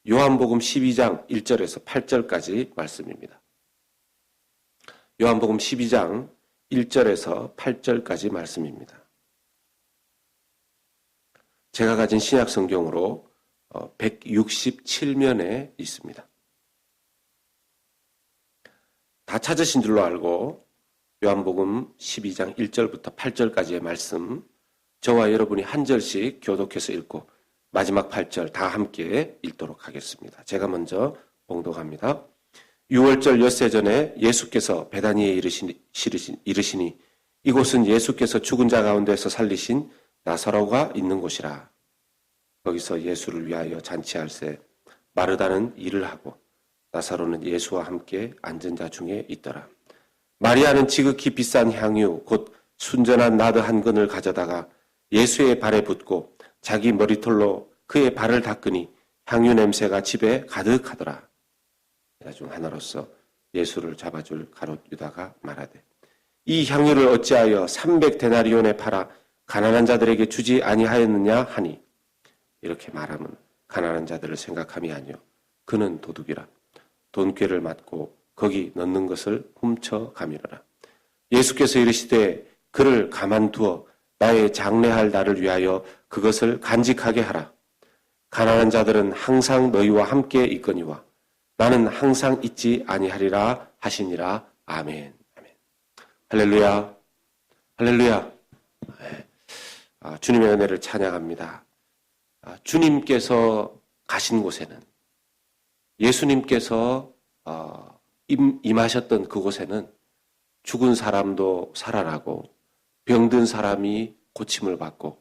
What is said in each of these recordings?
요한복음 12장 1절에서 8절까지 말씀입니다. 요한복음 12장 1절에서 8절까지 말씀입니다. 제가 가진 신약 성경으로 167면에 있습니다. 다 찾으신 줄로 알고 요한복음 12장 1절부터 8절까지의 말씀 저와 여러분이 한 절씩 교독해서 읽고 마지막 8절 다 함께 읽도록 하겠습니다. 제가 먼저 봉독합니다. 6월절 엿새 전에 예수께서 베다니에 이르시니 이곳은 예수께서 죽은 자 가운데서 살리신 나사로가 있는 곳이라. 거기서 예수를 위하여 잔치할새 마르다는 일을 하고 나사로는 예수와 함께 앉은 자 중에 있더라. 마리아는 지극히 비싼 향유 곧 순전한 나드 한 근을 가져다가 예수의 발에 붓고 자기 머리털로 그의 발을 닦으니 향유 냄새가 집에 가득하더라. 자 중 하나로서 예수를 잡아줄 가롯 유다가 말하되 이 향유를 어찌하여 300데나리온에 팔아 가난한 자들에게 주지 아니하였느냐 하니 이렇게 말하면 가난한 자들을 생각함이 아니요 그는 도둑이라 돈꾀를 맞고 거기 넣는 것을 훔쳐가미르라. 예수께서 이르시되 그를 가만두어 나의 장례할 날을 위하여 그것을 간직하게 하라. 가난한 자들은 항상 너희와 함께 있거니와 나는 항상 있지 아니하리라 하시니라. 아멘. 아멘. 할렐루야. 할렐루야. 주님의 은혜를 찬양합니다. 주님께서 가신 곳에는 예수님께서 임하셨던 그곳에는 죽은 사람도 살아나고 병든 사람이 고침을 받고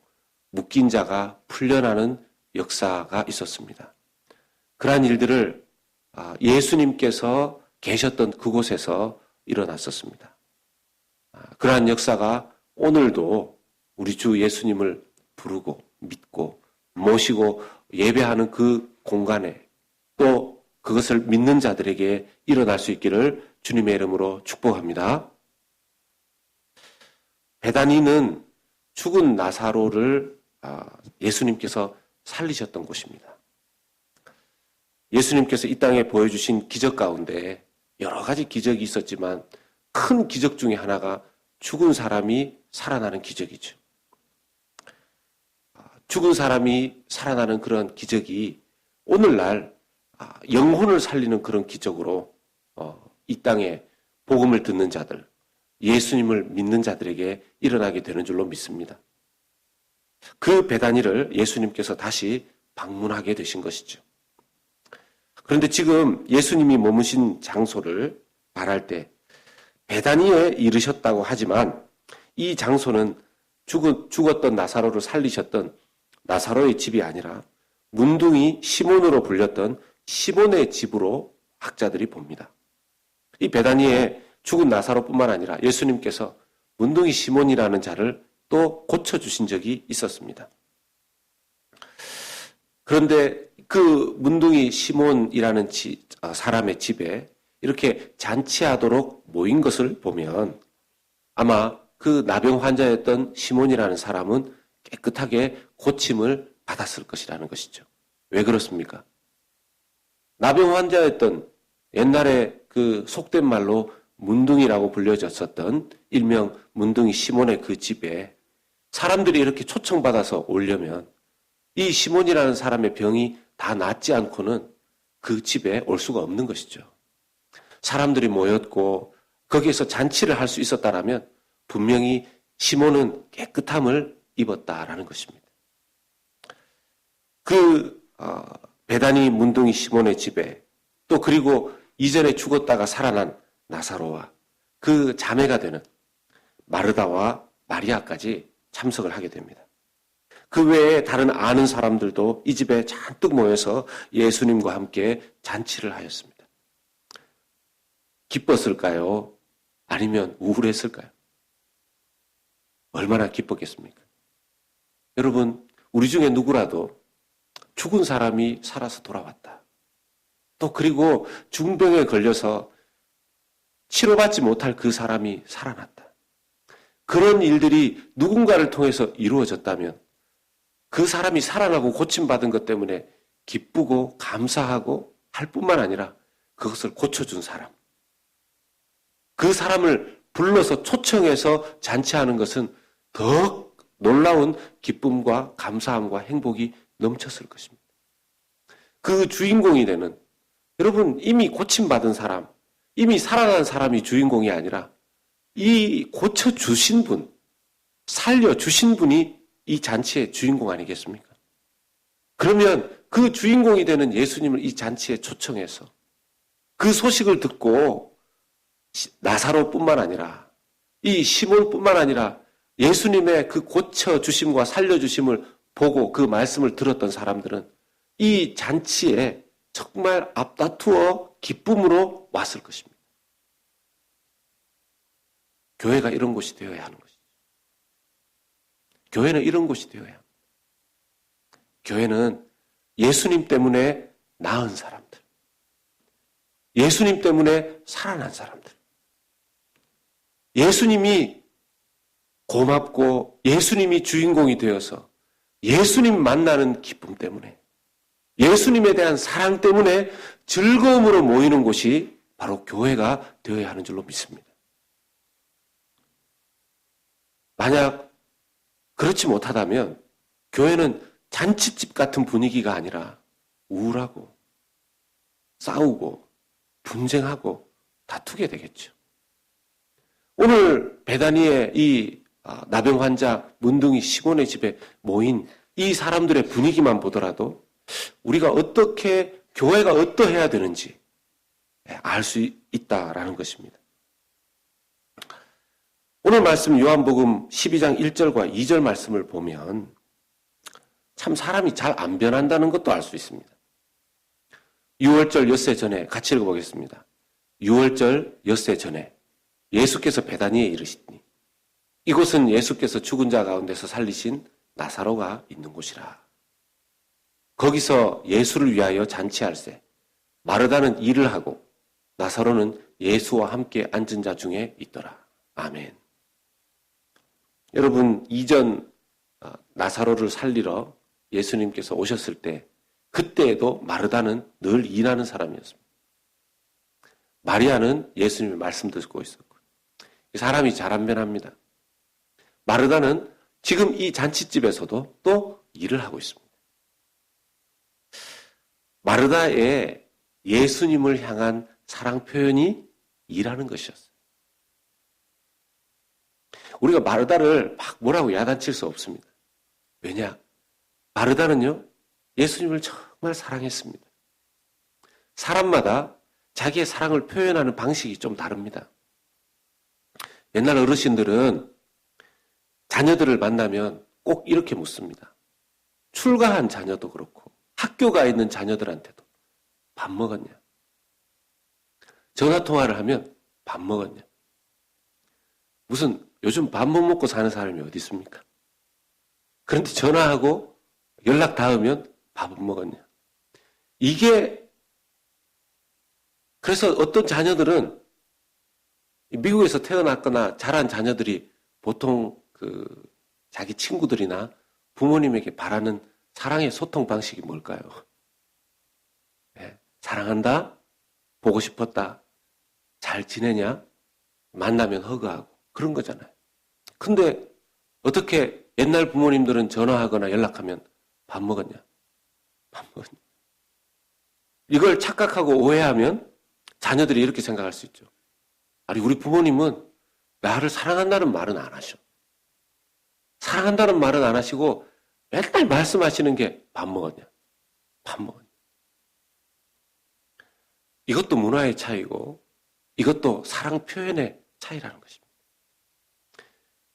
묶인 자가 풀려나는 역사가 있었습니다. 그러한 일들을 예수님께서 계셨던 그곳에서 일어났었습니다. 그러한 역사가 오늘도 우리 주 예수님을 부르고 믿고 모시고 예배하는 그 공간에 또 그것을 믿는 자들에게 일어날 수 있기를 주님의 이름으로 축복합니다. 베다니는 죽은 나사로를 예수님께서 살리셨던 곳입니다. 예수님께서 이 땅에 보여주신 기적 가운데 여러 가지 기적이 있었지만 큰 기적 중에 하나가 죽은 사람이 살아나는 기적이죠. 죽은 사람이 살아나는 그런 기적이 오늘날 영혼을 살리는 그런 기적으로 이 땅에 복음을 듣는 자들, 예수님을 믿는 자들에게 일어나게 되는 줄로 믿습니다. 그 베다니를 예수님께서 다시 방문하게 되신 것이죠. 그런데 지금 예수님이 머무신 장소를 말할 때 베다니에 이르셨다고 하지만 이 장소는 죽었던 나사로를 살리셨던 나사로의 집이 아니라 문둥이 시몬으로 불렸던 시몬의 집으로 학자들이 봅니다. 이 베다니에 죽은 나사로뿐만 아니라 예수님께서 문둥이 시몬이라는 자를 또 고쳐주신 적이 있었습니다. 그런데 그 문둥이 시몬이라는 사람의 집에 이렇게 잔치하도록 모인 것을 보면 아마 그 나병 환자였던 시몬이라는 사람은 깨끗하게 고침을 받았을 것이라는 것이죠. 왜 그렇습니까? 나병 환자였던 옛날에 그 속된 말로 문둥이라고 불려졌었던 일명 문둥이 시몬의 그 집에 사람들이 이렇게 초청받아서 오려면 이 시몬이라는 사람의 병이 다 낫지 않고는 그 집에 올 수가 없는 것이죠. 사람들이 모였고 거기에서 잔치를 할 수 있었다라면 분명히 시몬은 깨끗함을 입었다라는 것입니다. 그 베다니 문둥이 시몬의 집에 또 그리고 이전에 죽었다가 살아난 나사로와 그 자매가 되는 마르다와 마리아까지 참석을 하게 됩니다. 그 외에 다른 아는 사람들도 이 집에 잔뜩 모여서 예수님과 함께 잔치를 하였습니다. 기뻤을까요? 아니면 우울했을까요? 얼마나 기뻤겠습니까? 여러분, 우리 중에 누구라도 죽은 사람이 살아서 돌아왔다. 또 그리고 중병에 걸려서 치료받지 못할 그 사람이 살아났다. 그런 일들이 누군가를 통해서 이루어졌다면 그 사람이 살아나고 고침받은 것 때문에 기쁘고 감사하고 할 뿐만 아니라 그것을 고쳐준 사람. 그 사람을 불러서 초청해서 잔치하는 것은 더 놀라운 기쁨과 감사함과 행복이 넘쳤을 것입니다. 그 주인공이 되는, 여러분 이미 고침받은 사람, 이미 살아난 사람이 주인공이 아니라 이 고쳐주신 분, 살려주신 분이 이 잔치의 주인공 아니겠습니까? 그러면 그 주인공이 되는 예수님을 이 잔치에 초청해서 그 소식을 듣고 나사로뿐만 아니라 이 시몬뿐만 아니라 예수님의 그 고쳐주심과 살려주심을 보고 그 말씀을 들었던 사람들은 이 잔치에 정말 앞다투어 기쁨으로 왔을 것입니다. 교회가 이런 곳이 되어야 하는 것이죠. 교회는 이런 곳이 되어야 합니다. 교회는 예수님 때문에 나은 사람들, 예수님 때문에 살아난 사람들, 예수님이 고맙고 예수님이 주인공이 되어서 예수님 만나는 기쁨 때문에, 예수님에 대한 사랑 때문에 즐거움으로 모이는 곳이 바로 교회가 되어야 하는 줄로 믿습니다. 만약 그렇지 못하다면 교회는 잔치집 같은 분위기가 아니라 우울하고 싸우고 분쟁하고 다투게 되겠죠. 오늘 베다니의 이 나병 환자 문둥이 시몬의 집에 모인 이 사람들의 분위기만 보더라도 우리가 어떻게, 교회가 어떠해야 되는지 알 수 있다라는 것입니다. 오늘 말씀 요한복음 12장 1절과 2절 말씀을 보면 참 사람이 잘 안 변한다는 것도 알 수 있습니다. 6월절 엿새 전에 같이 읽어보겠습니다. 6월절 엿새 전에 예수께서 베다니에 이르시니 이곳은 예수께서 죽은 자 가운데서 살리신 나사로가 있는 곳이라. 거기서 예수를 위하여 잔치할세 마르다는 일을 하고 나사로는 예수와 함께 앉은 자 중에 있더라. 아멘. 여러분, 이전 나사로를 살리러 예수님께서 오셨을 때 그때에도 마르다는 늘 일하는 사람이었습니다. 마리아는 예수님의 말씀 듣고 있었고, 사람이 잘 안 변합니다. 마르다는 지금 이 잔치집에서도 또 일을 하고 있습니다. 마르다의 예수님을 향한 사랑 표현이 일하는 것이었어요. 우리가 마르다를 막 뭐라고 야단칠 수 없습니다. 왜냐? 마르다는요, 예수님을 정말 사랑했습니다. 사람마다 자기의 사랑을 표현하는 방식이 좀 다릅니다. 옛날 어르신들은 자녀들을 만나면 꼭 이렇게 묻습니다. 출가한 자녀도 그렇고 학교 가 있는 자녀들한테도 밥 먹었냐? 전화통화를 하면 밥 먹었냐? 무슨 요즘 밥 못 먹고 사는 사람이 어디 있습니까? 그런데 전화하고 연락 닿으면 밥은 먹었냐? 이게, 그래서 어떤 자녀들은 미국에서 태어났거나 자란 자녀들이 보통 자기 친구들이나 부모님에게 바라는 사랑의 소통 방식이 뭘까요? 네, 사랑한다? 보고 싶었다? 잘 지내냐? 만나면 허그하고 그런 거잖아요. 근데 어떻게 옛날 부모님들은 전화하거나 연락하면 밥 먹었냐? 밥 먹었냐? 이걸 착각하고 오해하면 자녀들이 이렇게 생각할 수 있죠. 아니, 우리 부모님은 나를 사랑한다는 말은 안 하셔. 사랑한다는 말은 안 하시고 맨날 말씀하시는 게 밥 먹었냐? 밥 먹었냐? 이것도 문화의 차이고 이것도 사랑 표현의 차이라는 것입니다.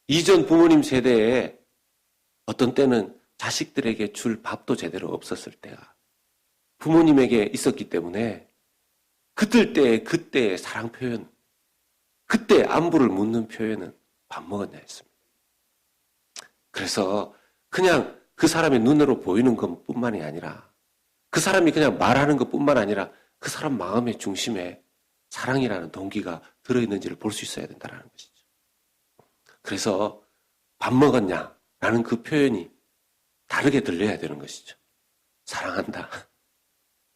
이전 부모님 세대에 어떤 때는 자식들에게 줄 밥도 제대로 없었을 때가 부모님에게 있었기 때문에 그때의 사랑 표현, 그때 안부를 묻는 표현은 밥 먹었냐 했습니다. 그래서 그냥 그 사람의 눈으로 보이는 것뿐만이 아니라 그 사람이 그냥 말하는 것뿐만 아니라 그 사람 마음의 중심에 사랑이라는 동기가 들어있는지를 볼 수 있어야 된다는 것이죠. 그래서 밥 먹었냐라는 그 표현이 다르게 들려야 되는 것이죠. 사랑한다.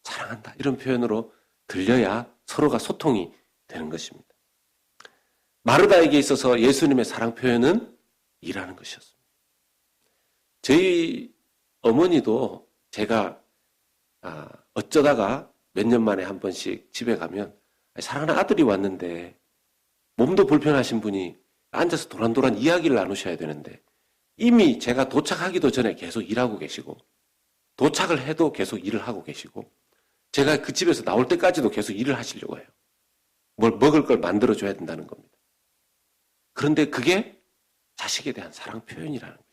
사랑한다. 이런 표현으로 들려야 서로가 소통이 되는 것입니다. 마르다에게 있어서 예수님의 사랑 표현은 일하는 것이었습니다. 저희 어머니도 제가 어쩌다가 몇 년 만에 한 번씩 집에 가면 사랑하는 아들이 왔는데 몸도 불편하신 분이 앉아서 도란도란 이야기를 나누셔야 되는데 이미 제가 도착하기도 전에 계속 일하고 계시고 도착을 해도 계속 일을 하고 계시고 제가 그 집에서 나올 때까지도 계속 일을 하시려고 해요. 뭘 먹을 걸 만들어줘야 된다는 겁니다. 그런데 그게 자식에 대한 사랑 표현이라는 것이죠.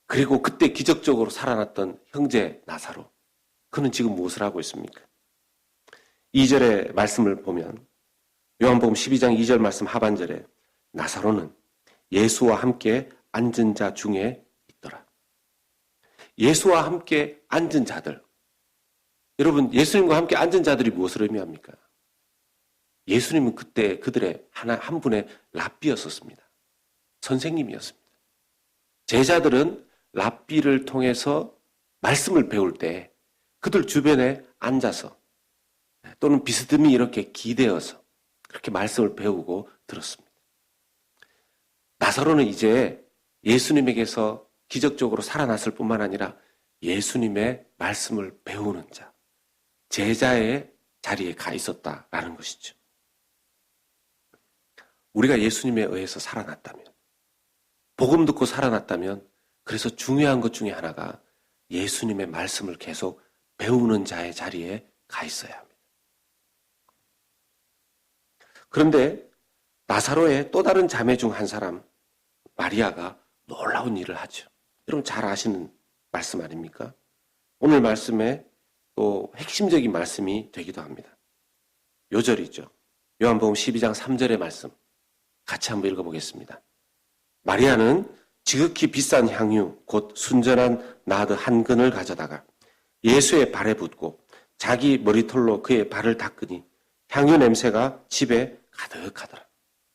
그리고 그때 기적적으로 살아났던 형제 나사로, 그는 지금 무엇을 하고 있습니까? 2절의 말씀을 보면 요한복음 12장 2절 말씀 하반절에 나사로는 예수와 함께 앉은 자 중에 있더라. 예수와 함께 앉은 자들. 여러분, 예수님과 함께 앉은 자들이 무엇을 의미합니까? 예수님은 그때 그들의 한 분의 랍비였었습니다. 선생님이었습니다. 제자들은 랍비를 통해서 말씀을 배울 때 그들 주변에 앉아서 또는 비스듬히 이렇게 기대어서 그렇게 말씀을 배우고 들었습니다. 나사로는 이제 예수님에게서 기적적으로 살아났을 뿐만 아니라 예수님의 말씀을 배우는 자, 제자의 자리에 가 있었다라는 것이죠. 우리가 예수님에 의해서 살아났다면, 복음 듣고 살아났다면, 그래서 중요한 것 중에 하나가 예수님의 말씀을 계속 배우는 자의 자리에 가 있어야 합니다. 그런데 나사로의 또 다른 자매 중 한 사람, 마리아가 놀라운 일을 하죠. 여러분 잘 아시는 말씀 아닙니까? 오늘 말씀에 또 핵심적인 말씀이 되기도 합니다. 요절이죠. 요한복음 12장 3절의 말씀 같이 한번 읽어보겠습니다. 마리아는 지극히 비싼 향유 곧 순전한 나드 한 근을 가져다가 예수의 발에 붓고 자기 머리털로 그의 발을 닦으니 향유 냄새가 집에 가득하더라.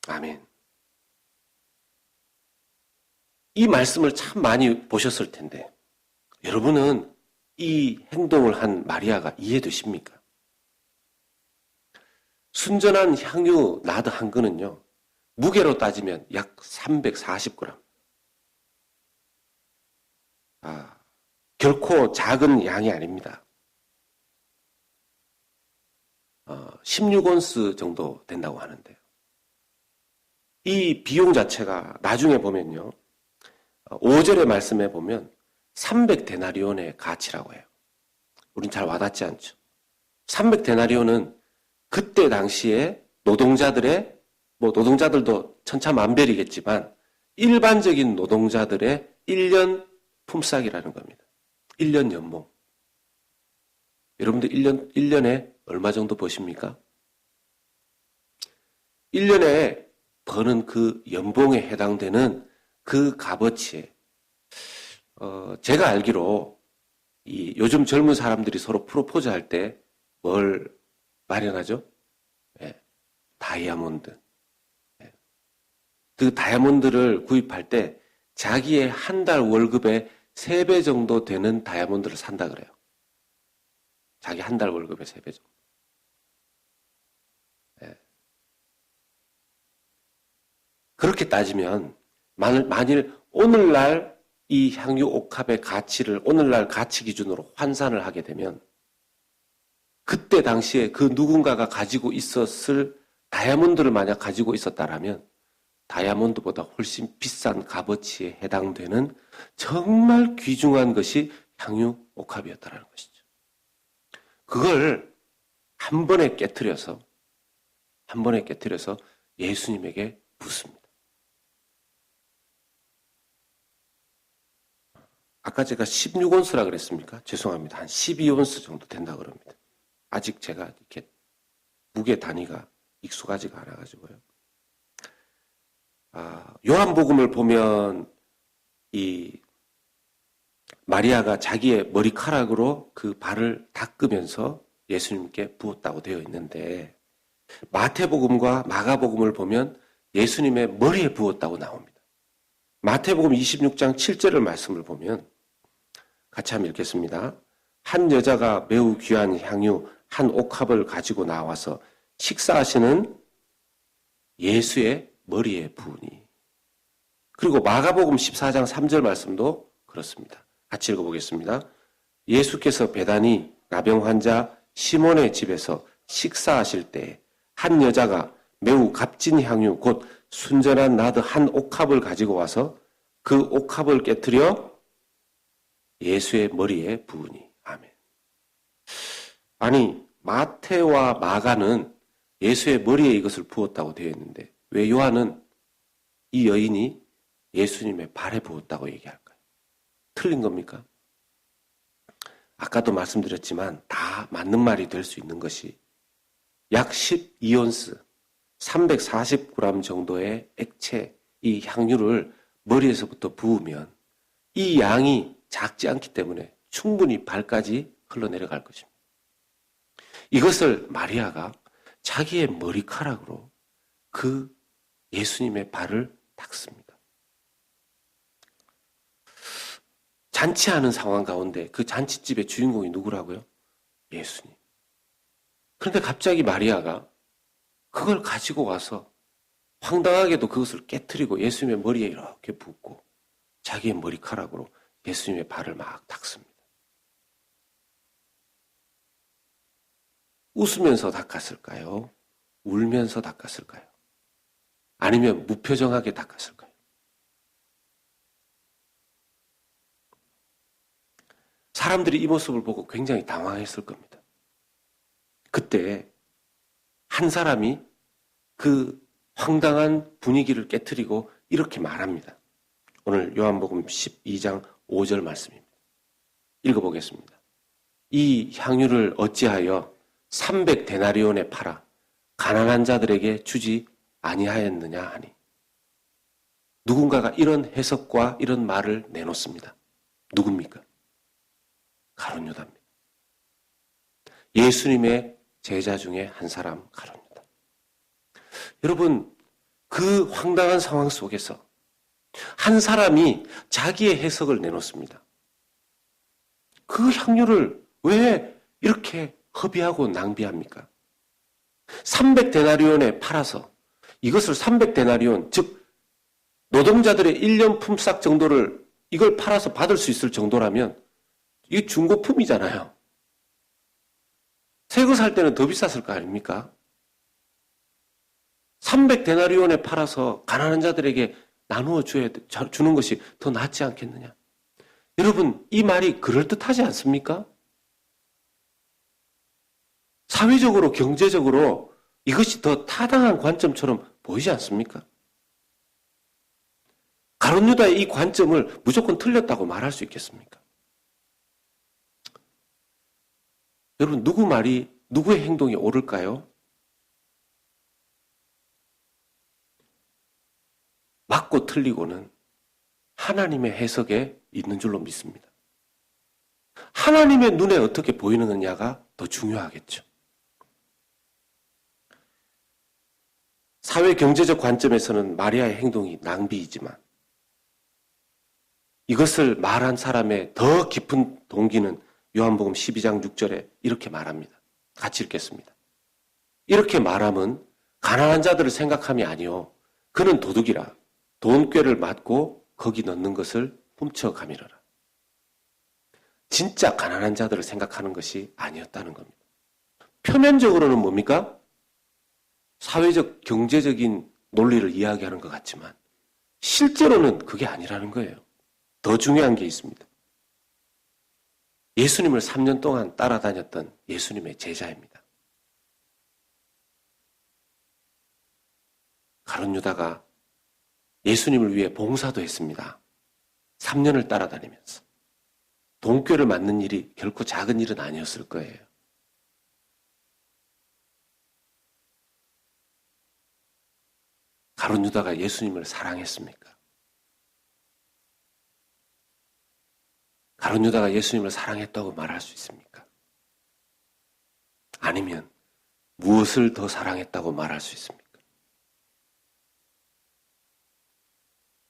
아멘. 이 말씀을 참 많이 보셨을 텐데 여러분은 이 행동을 한 마리아가 이해되십니까? 순전한 향유 나드 한 근은요, 무게로 따지면 약 340g. 결코 작은 양이 아닙니다. 16온스 정도 된다고 하는데요. 이 비용 자체가 나중에 보면요, 5절의 말씀에 보면 300데나리온의 가치라고 해요. 우린 잘 와닿지 않죠. 300데나리온은 그때 당시에 노동자들의, 노동자들도 천차만별이겠지만 일반적인 노동자들의 1년 품삯이라는 겁니다. 1년 연봉. 여러분들 1년에 얼마 정도 버십니까? 1년에 버는 그 연봉에 해당되는 그 값어치에, 제가 알기로 요즘 젊은 사람들이 서로 프로포즈 할 때 뭘 마련하죠? 네, 다이아몬드. 네. 그 다이아몬드를 구입할 때 자기의 한 달 월급의 3배 정도 되는 다이아몬드를 산다 그래요. 자기 한 달 월급의 3배 정도. 네. 그렇게 따지면 만일 오늘날 이 향유 옥합의 가치를 오늘날 가치 기준으로 환산을 하게 되면 그때 당시에 그 누군가가 가지고 있었을 다이아몬드를 만약 가지고 있었다라면 다이아몬드보다 훨씬 비싼 값어치에 해당되는 정말 귀중한 것이 향유 옥합이었다는 것이죠. 그걸 한 번에 깨트려서 예수님에게 붓습니다. 아까 제가 16온스라 그랬습니까? 죄송합니다. 한 12온스 정도 된다 그럽니다. 아직 제가 이렇게 무게 단위가 익숙하지가 않아가지고요. 요한복음을 보면 이 마리아가 자기의 머리카락으로 그 발을 닦으면서 예수님께 부었다고 되어 있는데 마태복음과 마가복음을 보면 예수님의 머리에 부었다고 나옵니다. 마태복음 26장 7절의 말씀을 보면 같이 한번 읽겠습니다. 한 여자가 매우 귀한 향유 한 옥합을 가지고 나와서 식사하시는 예수의 머리에 부으니. 그리고 마가복음 14장 3절 말씀도 그렇습니다. 같이 읽어보겠습니다. 예수께서 베다니 나병 환자 시몬의 집에서 식사하실 때 한 여자가 매우 값진 향유 곧 순전한 나드 한 옥합을 가지고 와서 그 옥합을 깨트려 예수의 머리에 부으니. 아멘. 아니, 마태와 마가는 예수의 머리에 이것을 부었다고 되어 있는데 왜 요한은 이 여인이 예수님의 발에 부었다고 얘기할까요? 틀린 겁니까? 아까도 말씀드렸지만 다 맞는 말이 될 수 있는 것이 약 12온스 340g 정도의 액체 이 향유를 머리에서부터 부으면 이 양이 작지 않기 때문에 충분히 발까지 흘러내려갈 것입니다. 이것을 마리아가 자기의 머리카락으로 그 예수님의 발을 닦습니다. 잔치하는 상황 가운데 그 잔치집의 주인공이 누구라고요? 예수님. 그런데 갑자기 마리아가 그걸 가지고 와서 황당하게도 그것을 깨트리고 예수님의 머리에 이렇게 붓고 자기의 머리카락으로 예수님의 발을 막 닦습니다. 웃으면서 닦았을까요? 울면서 닦았을까요? 아니면 무표정하게 닦았을까요? 사람들이 이 모습을 보고 굉장히 당황했을 겁니다. 그때 한 사람이 그 황당한 분위기를 깨트리고 이렇게 말합니다. 오늘 요한복음 12장 5절 말씀입니다. 읽어보겠습니다. 이 향유를 어찌하여 300데나리온에 팔아 가난한 자들에게 주지 아니하였느냐 하니. 누군가가 이런 해석과 이런 말을 내놓습니다. 누굽니까? 가룟 유다입니다. 예수님의 제자 중에 한 사람 가룟 유다. 여러분, 그 황당한 상황 속에서 한 사람이 자기의 해석을 내놓습니다. 그 향유를 왜 이렇게 허비하고 낭비합니까? 300데나리온에 팔아서 이것을 300데나리온, 즉 노동자들의 1년 품삯 정도를 이걸 팔아서 받을 수 있을 정도라면 이게 중고품이잖아요. 새 거 살 때는 더 비쌌을 거 아닙니까? 300데나리온에 팔아서 가난한 자들에게 나누어 주는 것이 더 낫지 않겠느냐? 여러분, 이 말이 그럴듯하지 않습니까? 사회적으로, 경제적으로 이것이 더 타당한 관점처럼 보이지 않습니까? 가룟 유다의 이 관점을 무조건 틀렸다고 말할 수 있겠습니까? 여러분, 누구 말이, 누구의 행동이 옳을까요? 맞고 틀리고는 하나님의 해석에 있는 줄로 믿습니다. 하나님의 눈에 어떻게 보이느냐가 더 중요하겠죠. 사회 경제적 관점에서는 마리아의 행동이 낭비이지만 이것을 말한 사람의 더 깊은 동기는 요한복음 12장 6절에 이렇게 말합니다. 같이 읽겠습니다. 이렇게 말함은 가난한 자들을 생각함이 아니요 그는 도둑이라 돈꾀를 맞고 거기 넣는 것을 훔쳐가미러라. 진짜 가난한 자들을 생각하는 것이 아니었다는 겁니다. 표면적으로는 뭡니까? 사회적, 경제적인 논리를 이야기하는 것 같지만 실제로는 그게 아니라는 거예요. 더 중요한 게 있습니다. 예수님을 3년 동안 따라다녔던 예수님의 제자입니다. 가룟 유다가 예수님을 위해 봉사도 했습니다. 3년을 따라다니면서. 돈꾀를 맞는 일이 결코 작은 일은 아니었을 거예요. 가룟 유다가 예수님을 사랑했습니까? 가룟 유다가 예수님을 사랑했다고 말할 수 있습니까? 아니면 무엇을 더 사랑했다고 말할 수 있습니까?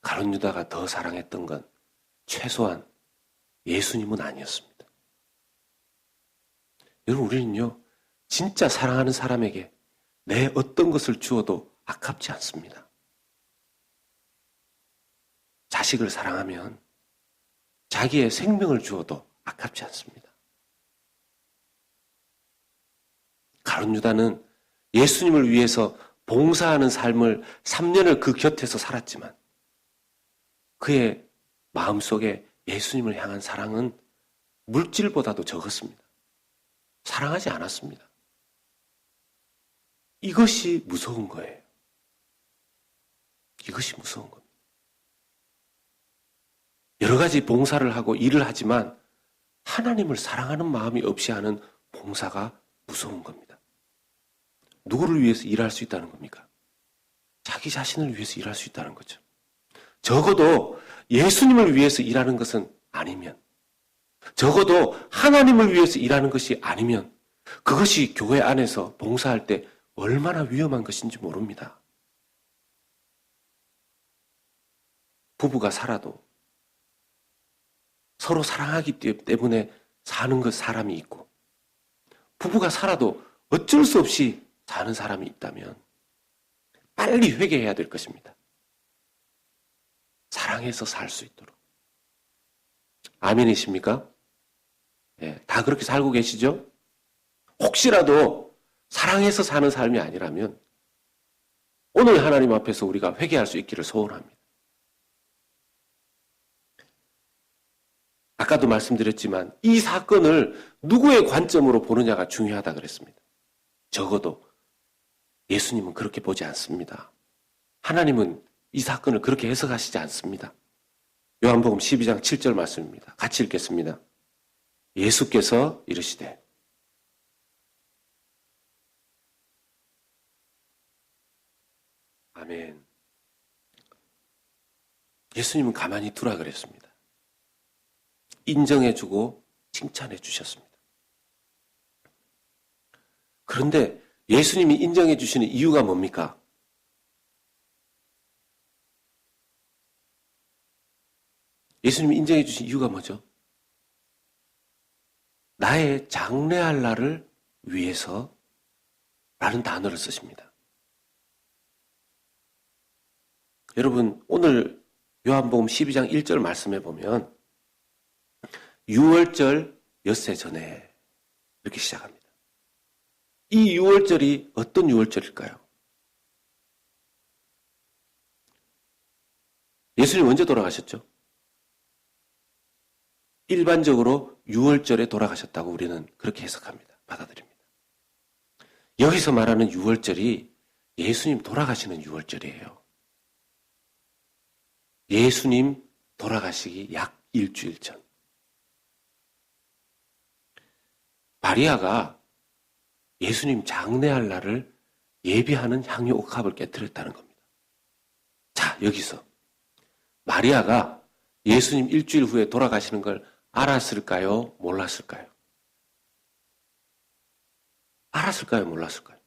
가룟 유다가 더 사랑했던 건 최소한 예수님은 아니었습니다. 여러분, 우리는요, 진짜 사랑하는 사람에게 내 어떤 것을 주어도 아깝지 않습니다. 자식을 사랑하면 자기의 생명을 주어도 아깝지 않습니다. 가룟 유다는 예수님을 위해서 봉사하는 삶을 3년을 그 곁에서 살았지만 그의 마음속에 예수님을 향한 사랑은 물질보다도 적었습니다. 사랑하지 않았습니다. 이것이 무서운 거예요. 이것이 무서운 겁니다. 여러 가지 봉사를 하고 일을 하지만 하나님을 사랑하는 마음이 없이 하는 봉사가 무서운 겁니다. 누구를 위해서 일할 수 있다는 겁니까? 자기 자신을 위해서 일할 수 있다는 거죠. 적어도 예수님을 위해서 일하는 것은 아니면, 적어도 하나님을 위해서 일하는 것이 아니면 그것이 교회 안에서 봉사할 때 얼마나 위험한 것인지 모릅니다. 부부가 살아도 서로 사랑하기 때문에 사는 것 사람이 있고, 부부가 살아도 어쩔 수 없이 사는 사람이 있다면 빨리 회개해야 될 것입니다. 사랑해서 살 수 있도록. 아멘이십니까? 네, 다 그렇게 살고 계시죠? 혹시라도 사랑해서 사는 삶이 아니라면 오늘 하나님 앞에서 우리가 회개할 수 있기를 소원합니다. 아까도 말씀드렸지만 이 사건을 누구의 관점으로 보느냐가 중요하다 그랬습니다. 적어도 예수님은 그렇게 보지 않습니다. 하나님은 이 사건을 그렇게 해석하시지 않습니다. 요한복음 12장 7절 말씀입니다. 같이 읽겠습니다. 예수께서 이르시되 아멘. 예수님은 가만히 두라 그랬습니다. 인정해주고 칭찬해 주셨습니다. 그런데 예수님이 인정해 주시는 이유가 뭡니까? 예수님이 인정해 주신 이유가 뭐죠? 나의 장래할 날을 위해서 라는 단어를 쓰십니다. 여러분, 오늘 요한복음 12장 1절 말씀해 보면 6월절 엿새 전에 이렇게 시작합니다. 이 6월절이 어떤 6월절일까요? 예수님 언제 돌아가셨죠? 일반적으로 6월절에 돌아가셨다고 우리는 그렇게 해석합니다. 받아들입니다. 여기서 말하는 6월절이 예수님 돌아가시는 6월절이에요. 예수님 돌아가시기 약 일주일 전. 마리아가 예수님 장례할 날을 예비하는 향유 옥합을 깨뜨렸다는 겁니다. 자, 여기서 마리아가 예수님 일주일 후에 돌아가시는 걸 알았을까요? 몰랐을까요? 알았을까요? 몰랐을까요?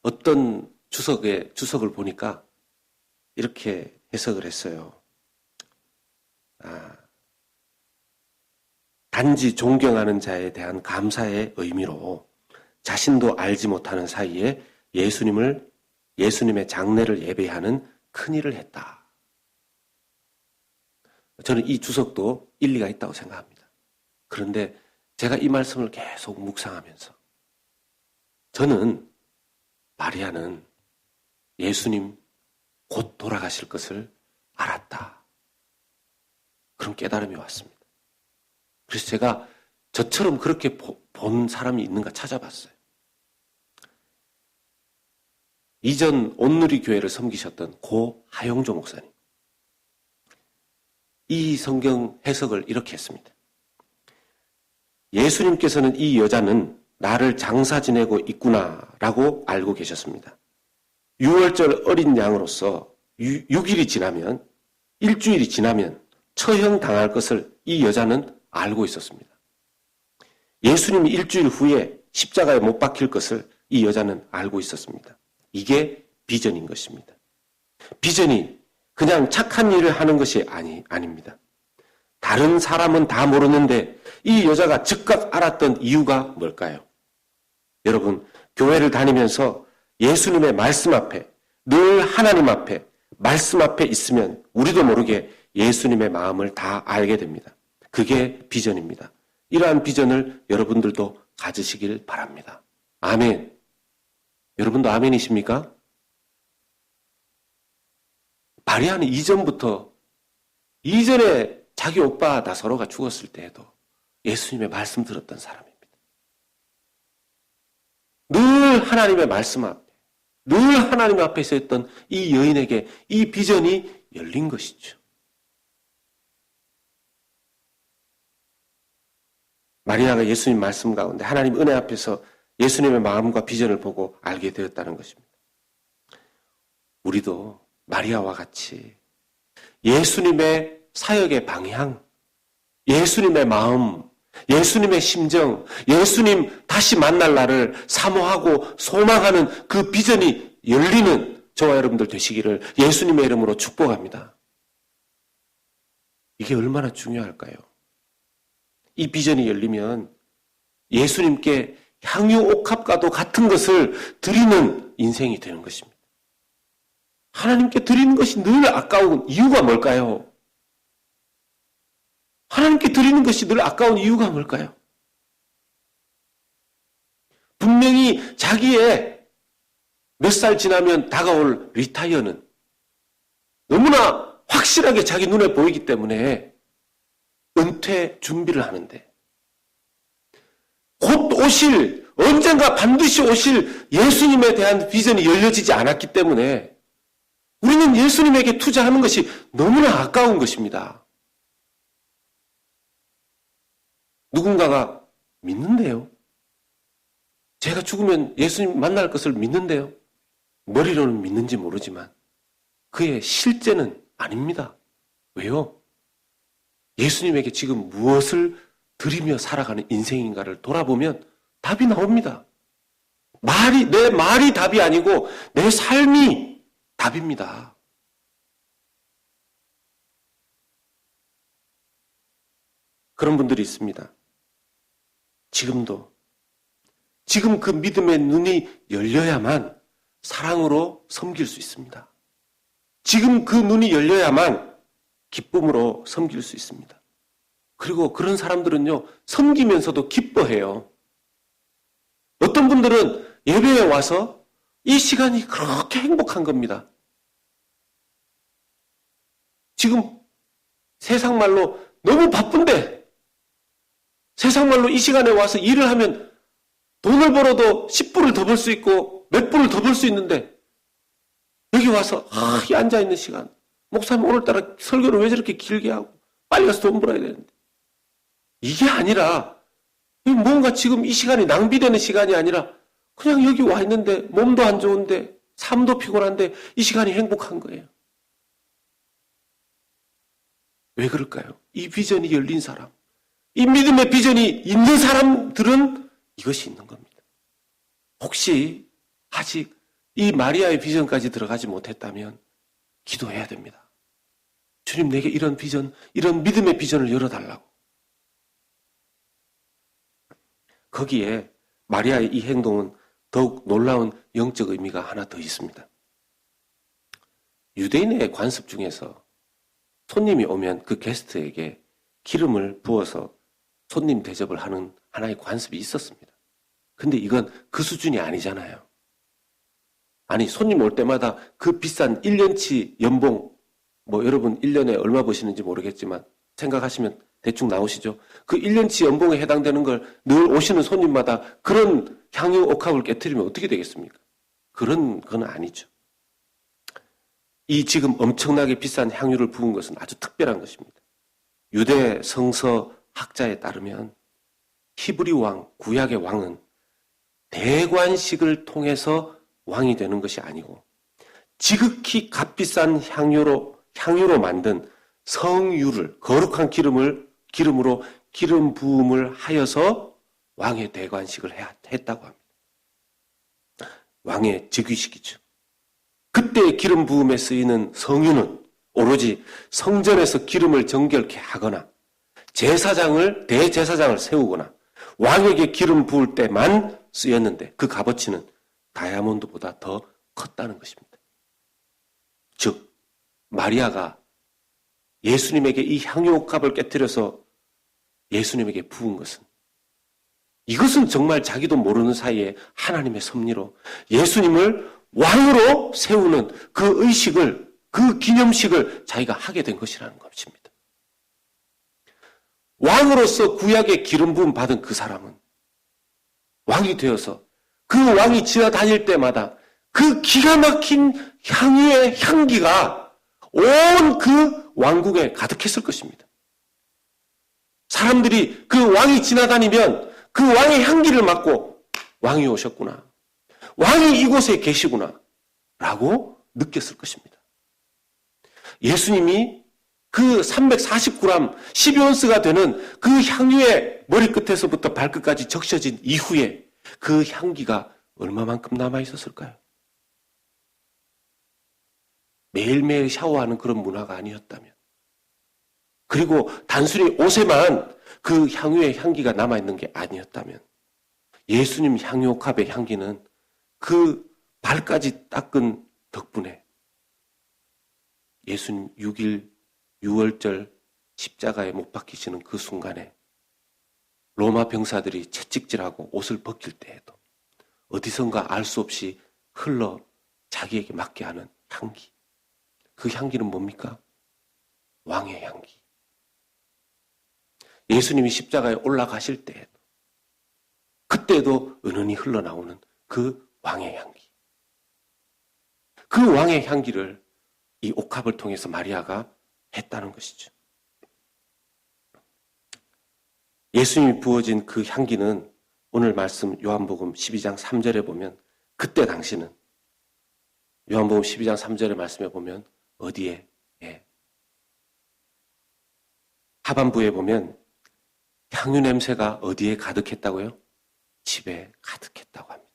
어떤 주석을 보니까 이렇게 해석을 했어요. 단지 존경하는 자에 대한 감사의 의미로 자신도 알지 못하는 사이에 예수님의 장례를 예배하는 큰일을 했다. 저는 이 주석도 일리가 있다고 생각합니다. 그런데 제가 이 말씀을 계속 묵상하면서 저는 마리아는 예수님 곧 돌아가실 것을 알았다. 그런 깨달음이 왔습니다. 그래서 제가 저처럼 그렇게 본 사람이 있는가 찾아봤어요. 이전 온누리 교회를 섬기셨던 고 하영조 목사님. 이 성경 해석을 이렇게 했습니다. 예수님께서는 이 여자는 나를 장사 지내고 있구나라고 알고 계셨습니다. 6월절 어린 양으로서 6일이 지나면, 일주일이 지나면 처형당할 것을 이 여자는 알고 있었습니다. 예수님이 일주일 후에 십자가에 못 박힐 것을 이 여자는 알고 있었습니다. 이게 비전인 것입니다. 비전이 그냥 착한 일을 하는 것이 아닙니다. 다른 사람은 다 모르는데 이 여자가 즉각 알았던 이유가 뭘까요? 여러분, 교회를 다니면서 예수님의 말씀 앞에, 늘 하나님 앞에, 말씀 앞에 있으면 우리도 모르게 예수님의 마음을 다 알게 됩니다. 그게 비전입니다. 이러한 비전을 여러분들도 가지시길 바랍니다. 아멘. 여러분도 아멘이십니까? 마리아는 이전에 자기 오빠 나사로가 죽었을 때에도 예수님의 말씀 들었던 사람입니다. 늘 하나님의 말씀 앞에, 늘 하나님 앞에 있었던 이 여인에게 이 비전이 열린 것이죠. 마리아가 예수님 말씀 가운데 하나님 은혜 앞에서 예수님의 마음과 비전을 보고 알게 되었다는 것입니다. 우리도 마리아와 같이 예수님의 사역의 방향, 예수님의 마음, 예수님의 심정, 예수님 다시 만날 날을 사모하고 소망하는 그 비전이 열리는 저와 여러분들 되시기를 예수님의 이름으로 축복합니다. 이게 얼마나 중요할까요? 이 비전이 열리면 예수님께 향유 옥합과도 같은 것을 드리는 인생이 되는 것입니다. 하나님께 드리는 것이 늘 아까운 이유가 뭘까요? 하나님께 드리는 것이 늘 아까운 이유가 뭘까요? 분명히 자기의 몇 살 지나면 다가올 리타이어는 너무나 확실하게 자기 눈에 보이기 때문에 은퇴 준비를 하는데 곧 언젠가 반드시 오실 예수님에 대한 비전이 열려지지 않았기 때문에 우리는 예수님에게 투자하는 것이 너무나 아까운 것입니다. 누군가가 믿는데요. 제가 죽으면 예수님 만날 것을 믿는데요. 머리로는 믿는지 모르지만 그의 실제는 아닙니다. 왜요? 예수님에게 지금 무엇을 드리며 살아가는 인생인가를 돌아보면 답이 나옵니다. 내 말이 답이 아니고 내 삶이 답입니다. 그런 분들이 있습니다. 지금 그 믿음의 눈이 열려야만 사랑으로 섬길 수 있습니다. 지금 그 눈이 열려야만 기쁨으로 섬길 수 있습니다. 그리고 그런 사람들은요, 섬기면서도 기뻐해요. 어떤 분들은 예배에 와서 이 시간이 그렇게 행복한 겁니다. 지금 세상 말로 너무 바쁜데 세상 말로 이 시간에 와서 일을 하면 돈을 벌어도 10불을 더 벌 수 있고 몇 불을 더 벌 수 있는데 여기 와서 이 앉아있는 시간 목사님 오늘따라 설교를 왜 저렇게 길게 하고 빨리 가서 돈 벌어야 되는데 이게 아니라 뭔가 지금 이 시간이 낭비되는 시간이 아니라 그냥 여기 와 있는데 몸도 안 좋은데 삶도 피곤한데 이 시간이 행복한 거예요. 왜 그럴까요? 이 비전이 열린 사람, 이 믿음의 비전이 있는 사람들은 이것이 있는 겁니다. 혹시 아직 이 마리아의 비전까지 들어가지 못했다면 기도해야 됩니다. 주님, 내게 이런 비전, 이런 믿음의 비전을 열어달라고. 거기에 마리아의 이 행동은 더욱 놀라운 영적 의미가 하나 더 있습니다. 유대인의 관습 중에서 손님이 오면 그 게스트에게 기름을 부어서 손님 대접을 하는 하나의 관습이 있었습니다. 근데 이건 그 수준이 아니잖아요. 아니, 손님 올 때마다 그 비싼 1년치 연봉, 여러분 1년에 얼마 버시는지 모르겠지만 생각하시면 대충 나오시죠? 그 1년치 연봉에 해당되는 걸 늘 오시는 손님마다 그런 향유 옥합을 깨트리면 어떻게 되겠습니까? 그런 건 아니죠. 이 지금 엄청나게 비싼 향유를 부은 것은 아주 특별한 것입니다. 유대 성서 학자에 따르면 히브리 왕, 구약의 왕은 대관식을 통해서 왕이 되는 것이 아니고 지극히 값비싼 향유로 만든 성유를, 거룩한 기름으로 기름 부음을 하여서 왕의 대관식을 했다고 합니다. 왕의 즉위식이죠. 그때의 기름 부음에 쓰이는 성유는 오로지 성전에서 기름을 정결케 하거나 대제사장을 세우거나 왕에게 기름 부을 때만 쓰였는데 그 값어치는 다이아몬드보다 더 컸다는 것입니다. 즉 마리아가 예수님에게 이 향유옥합을 깨뜨려서 예수님에게 부은 것은 이것은 정말 자기도 모르는 사이에 하나님의 섭리로 예수님을 왕으로 세우는 그 의식을, 그 기념식을 자기가 하게 된 것이라는 것입니다. 왕으로서 구약의 기름 부음 받은 그 사람은 왕이 되어서 그 왕이 지나다닐 때마다 그 기가 막힌 향유의 향기가 온 그 왕국에 가득했을 것입니다. 사람들이 그 왕이 지나다니면 그 왕의 향기를 맡고 왕이 오셨구나. 왕이 이곳에 계시구나. 라고 느꼈을 것입니다. 예수님이 그 340g 12온스가 되는 그 향유의 머리끝에서부터 발끝까지 적셔진 이후에 그 향기가 얼마만큼 남아있었을까요? 매일매일 샤워하는 그런 문화가 아니었다면, 그리고 단순히 옷에만 그 향유의 향기가 남아있는 게 아니었다면 예수님 향유옥합의 향기는 그 발까지 닦은 덕분에 예수님 6일 6월절 십자가에 못 박히시는 그 순간에 로마 병사들이 채찍질하고 옷을 벗길 때에도 어디선가 알 수 없이 흘러 자기에게 맞게 하는 향기. 그 향기는 뭡니까? 왕의 향기. 예수님이 십자가에 올라가실 때에도 그때도 은은히 흘러나오는 그 왕의 향기. 그 왕의 향기를 이 옥합을 통해서 마리아가 했다는 것이죠. 예수님이 부어진 그 향기는 오늘 말씀 요한복음 12장 3절에 보면 그때 당시는 요한복음 12장 3절의 말씀에 보면 어디에? 하반부에 보면 향유 냄새가 어디에 가득했다고요? 집에 가득했다고 합니다.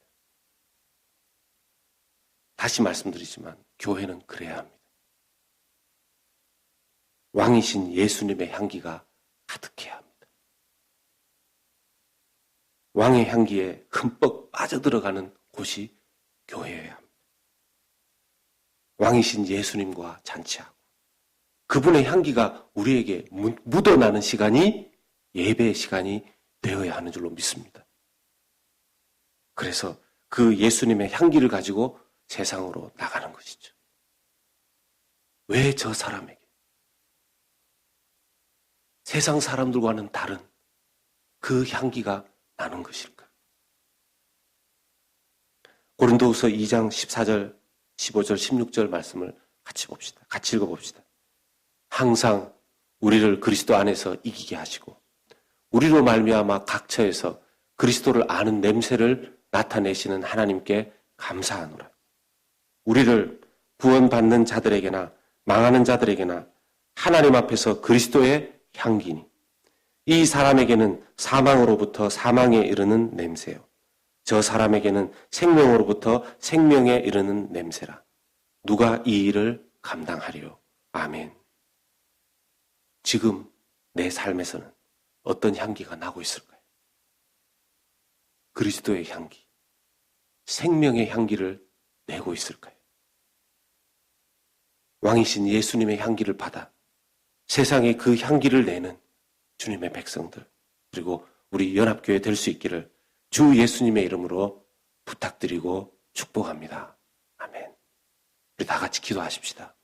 다시 말씀드리지만 교회는 그래야 합니다. 왕이신 예수님의 향기가 가득해야 합니다. 왕의 향기에 흠뻑 빠져들어가는 곳이 교회여야 합니다. 왕이신 예수님과 잔치하고 그분의 향기가 우리에게 묻어나는 시간이 예배의 시간이 되어야 하는 줄로 믿습니다. 그래서 그 예수님의 향기를 가지고 세상으로 나가는 것이죠. 왜 저 사람에게? 세상 사람들과는 다른 그 향기가 나는 것일까? 고린도후서 2장 14절, 15절, 16절 말씀을 같이 봅시다. 같이 읽어봅시다. 항상 우리를 그리스도 안에서 이기게 하시고 우리로 말미암아 각처에서 그리스도를 아는 냄새를 나타내시는 하나님께 감사하노라. 우리를 구원받는 자들에게나 망하는 자들에게나 하나님 앞에서 그리스도의 향기니 이 사람에게는 사망으로부터 사망에 이르는 냄새요. 저 사람에게는 생명으로부터 생명에 이르는 냄새라. 누가 이 일을 감당하리요? 아멘. 지금 내 삶에서는 어떤 향기가 나고 있을까요? 그리스도의 향기, 생명의 향기를 내고 있을까요? 왕이신 예수님의 향기를 받아 세상에 그 향기를 내는 주님의 백성들, 그리고 우리 연합교회 될 수 있기를 주 예수님의 이름으로 부탁드리고 축복합니다. 아멘. 우리 다 같이 기도하십시다.